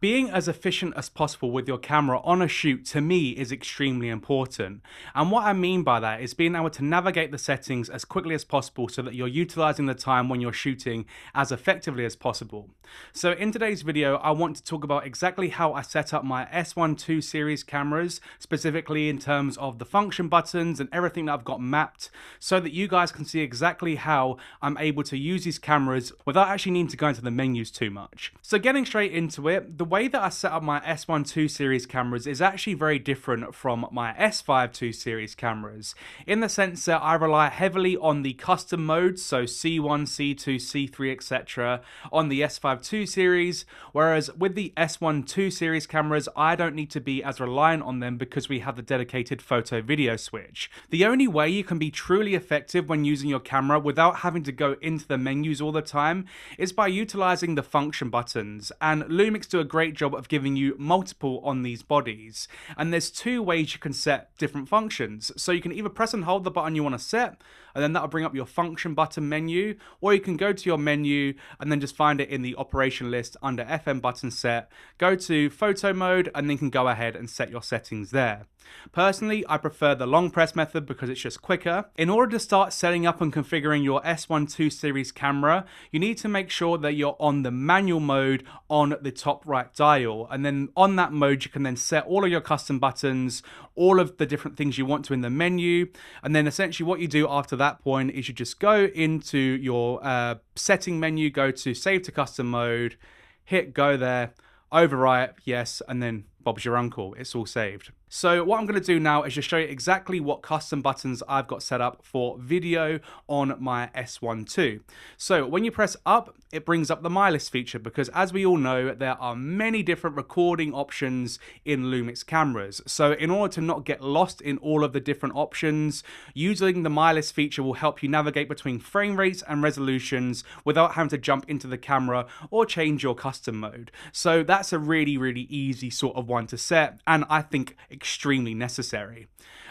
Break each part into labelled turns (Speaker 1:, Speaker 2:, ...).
Speaker 1: Being as efficient as possible with your camera on a shoot, to me, is extremely important. And what I mean by that is being able to navigate the settings as quickly as possible so that you're utilizing the time when you're shooting as effectively as possible. So in today's video, I want to talk about exactly how I set up my S1II series cameras, specifically in terms of the function buttons and everything that I've got mapped, so that you guys can see exactly how I'm able to use these cameras without actually needing to go into the menus too much. So getting straight into it, the way that I set up my S1II series cameras is actually very different from my S5II series cameras, in the sense that I rely heavily on the custom modes, so C1, C2, C3, etc. on the S5II series, whereas with the S1II series cameras, I don't need to be as reliant on them because we have the dedicated photo video switch. The only way you can be truly effective when using your camera without having to go into the menus all the time is by utilizing the function buttons, and Lumix do a great job of giving you multiple on these bodies. And there's two ways you can set different functions. So you can either press and hold the button you want to set, and then that'll bring up your function button menu, or you can go to your menu and then just find it in the operation list under FM button set, go to photo mode, and then you can go ahead and set your settings there. Personally, I prefer the long press method because it's just quicker. In order to start setting up and configuring your S1II series camera, you need to make sure that you're on the manual mode on the top right dial, and then on that mode you can then set all of your custom buttons, all of the different things you want to in the menu, and then essentially what you do after that point is you just go into your setting menu, go to save to custom mode, hit go there, overwrite, yes, and then Bob's your uncle, it's all saved. So what I'm going to do now is just show you exactly what custom buttons I've got set up for video on my S1II. So when you press up, it brings up the My List feature, because as we all know, there are many different recording options in Lumix cameras. So in order to not get lost in all of the different options, using the My List feature will help you navigate between frame rates and resolutions without having to jump into the camera or change your custom mode. So that's a really, really easy sort of one to set, and I think extremely necessary.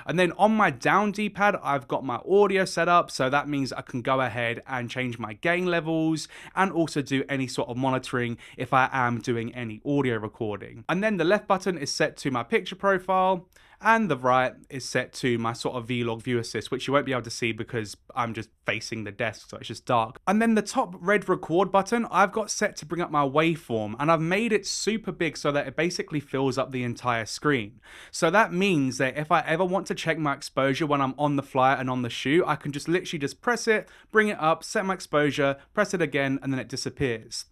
Speaker 1: And then on my down D-pad, I've got my audio set up, so that means I can go ahead and change my gain levels and also do any sort of monitoring if I am doing any audio recording. And then the left button is set to my picture profile, and the right is set to my sort of vlog view assist, which you won't be able to see because I'm just facing the desk, so it's just dark. And then the top red record button, I've got set to bring up my waveform, and I've made it super big so that it basically fills up the entire screen. So that means that if I ever want to check my exposure when I'm on the fly and on the shoot, I can just literally just press it, bring it up, set my exposure, press it again, and then it disappears.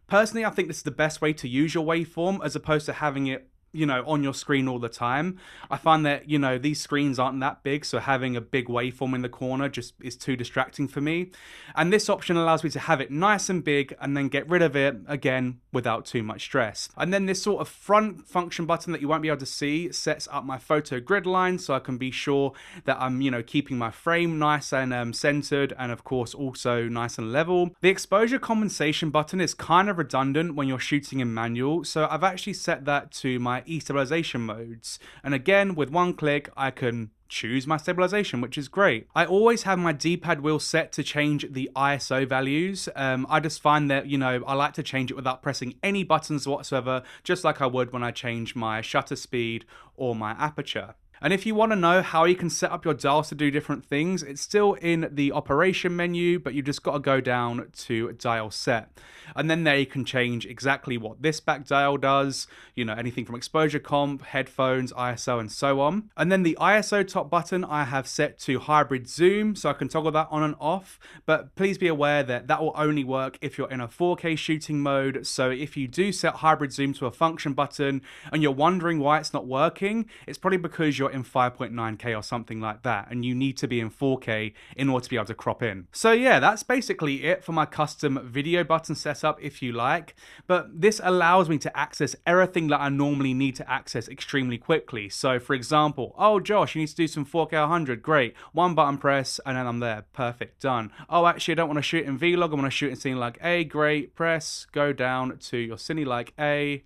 Speaker 1: Personally, I think this is the best way to use your waveform as opposed to having it, you know, on your screen all the time. I find that, you know, these screens aren't that big, so having a big waveform in the corner just is too distracting for me. And this option allows me to have it nice and big and then get rid of it again without too much stress. And then this sort of front function button that you won't be able to see sets up my photo grid line, so I can be sure that I'm, you know, keeping my frame nice and centered, and of course also nice and level. The exposure compensation button is kind of redundant when you're shooting in manual, so I've actually set that to my stabilization modes, and again with one click I can choose my stabilization, which is great. I always have my D-pad wheel set to change the ISO values. I just find that, you know, I like to change it without pressing any buttons whatsoever, just like I would when I change my shutter speed or my aperture. And if you want to know how you can set up your dials to do different things, it's still in the operation menu, but you just got to go down to dial set. And then there you can change exactly what this back dial does, you know, anything from exposure comp, headphones, ISO, and so on. And then the ISO top button I have set to hybrid zoom, so I can toggle that on and off. But please be aware that that will only work if you're in a 4K shooting mode. So if you do set hybrid zoom to a function button and you're wondering why it's not working, it's probably because you're in 5.9K or something like that, and you need to be in 4K in order to be able to crop in. So yeah, that's basically it for my custom video button setup, if you like. But this allows me to access everything that I normally need to access extremely quickly. So for example, oh Josh, you need to do some 4K 100, great. One button press and then I'm there, perfect, done. Oh, actually I don't want to shoot in vlog, I want to shoot in Cine Like A, great, press, go down to your Cine Like A,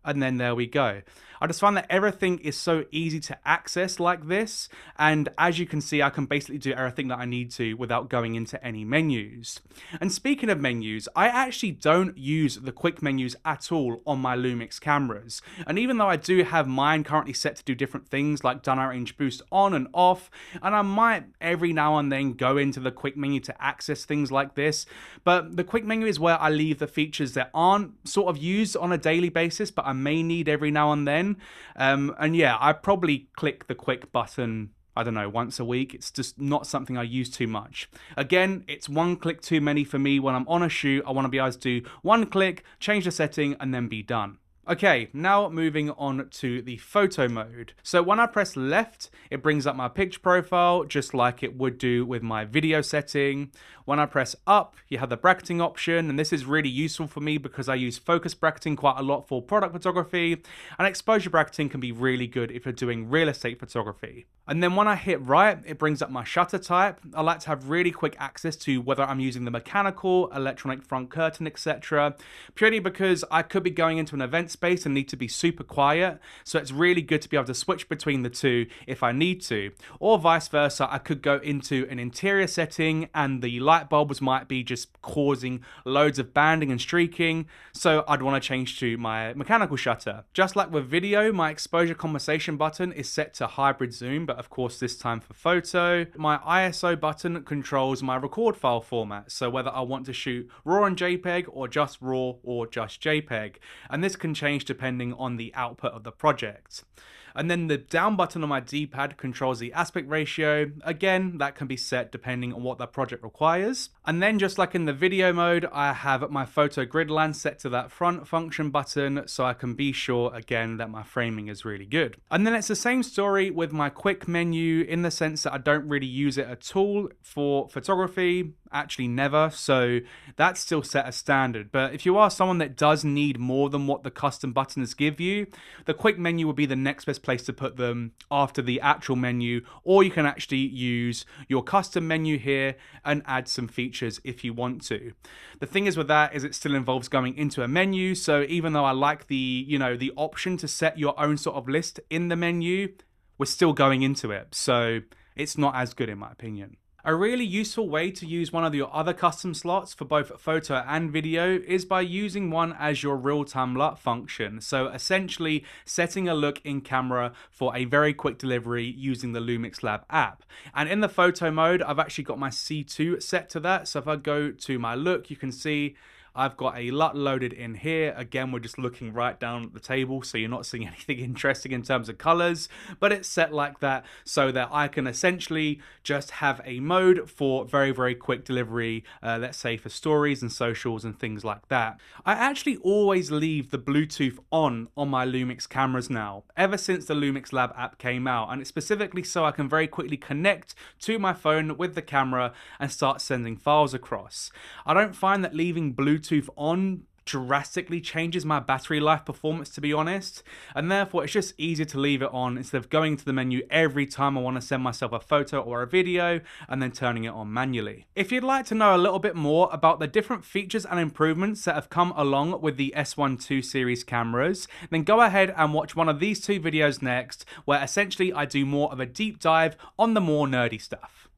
Speaker 1: And then there we go. I just find that everything is so easy to access like this, and as you can see, I can basically do everything that I need to without going into any menus. And speaking of menus, I actually don't use the quick menus at all on my Lumix cameras. And even though I do have mine currently set to do different things like dynamic range boost on and off, and I might every now and then go into the quick menu to access things like this, but the quick menu is where I leave the features that aren't sort of used on a daily basis, but I may need every now and then. And yeah, I probably click the quick button, I don't know, once a week. It's just not something I use too much. Again, it's one click too many for me. When I'm on a shoot, I want to be able to do one click, change the setting, and then be done. Okay, now moving on to the photo mode. So when I press left, it brings up my picture profile, just like it would do with my video setting. When I press up, you have the bracketing option, and this is really useful for me because I use focus bracketing quite a lot for product photography, and exposure bracketing can be really good if you're doing real estate photography. And then when I hit right, it brings up my shutter type. I like to have really quick access to whether I'm using the mechanical, electronic front curtain, etc. Purely because I could be going into an event space and need to be super quiet, so it's really good to be able to switch between the two if I need to. Or vice versa, I could go into an interior setting and the light bulbs might be just causing loads of banding and streaking, so I'd want to change to my mechanical shutter. Just like with video, my exposure compensation button is set to hybrid zoom, but of course this time for photo. My ISO button controls my record file format, so whether I want to shoot RAW and JPEG or just RAW or just JPEG, and this can change depending on the output of the project. And then the down button on my D-pad controls the aspect ratio. Again, that can be set depending on what the project requires. And then just like in the video mode, I have my photo grid lens set to that front function button, so I can be sure again that my framing is really good. And then it's the same story with my quick menu in the sense that I don't really use it at all for photography. Actually never, so that's still set as standard. But if you are someone that does need more than what the custom buttons give you, the quick menu will be the next best place to put them after the actual menu, or you can actually use your custom menu here and add some features if you want to. The thing is with that is it still involves going into a menu, so even though I like the, the option to set your own sort of list in the menu, we're still going into it, so it's not as good in my opinion. A really useful way to use one of your other custom slots for both photo and video is by using one as your real-time LUT function. So essentially setting a look in camera for a very quick delivery using the Lumix Lab app. And in the photo mode, I've actually got my C2 set to that. So if I go to my look, you can see I've got a LUT loaded in here. Again, we're just looking right down at the table, so you're not seeing anything interesting in terms of colors, but it's set like that so that I can essentially just have a mode for very, very quick delivery, let's say for stories and socials and things like that. I actually always leave the Bluetooth on my Lumix cameras now, ever since the Lumix Lab app came out, and it's specifically so I can very quickly connect to my phone with the camera and start sending files across. I don't find that leaving Bluetooth on drastically changes my battery life performance, to be honest, and therefore it's just easier to leave it on instead of going to the menu every time I want to send myself a photo or a video and then turning it on manually. If you'd like to know a little bit more about the different features and improvements that have come along with the S1II series cameras, then go ahead and watch one of these two videos next, where essentially I do more of a deep dive on the more nerdy stuff.